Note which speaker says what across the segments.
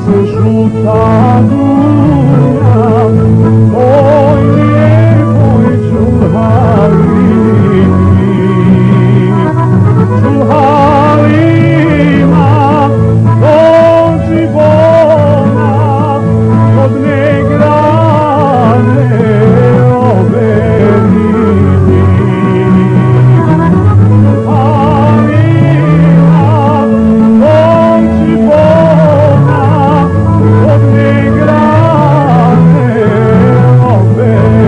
Speaker 1: Žuta dunja, oj lijepoj čuhalima, dođi bona, od negrane oberini. Čuhalima, dođi bona, od negrane oberini.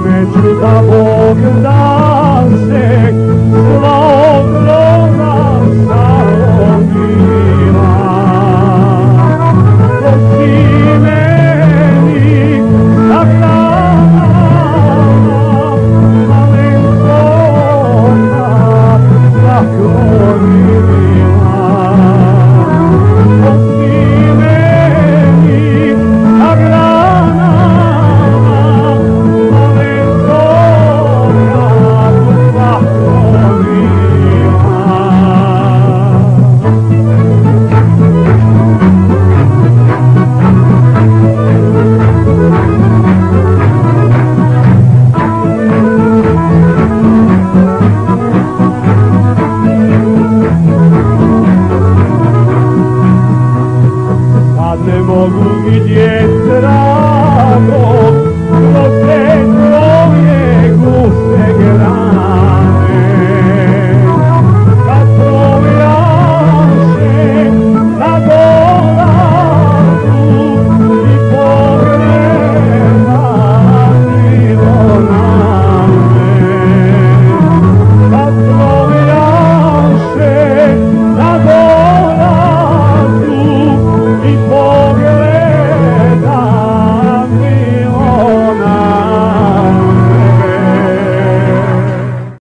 Speaker 1: Neću da Bog da se svog roda salomila. To si meni zahrana, malenkoka zaklonila. To si meni zahrana, ne mogu vidjeti drago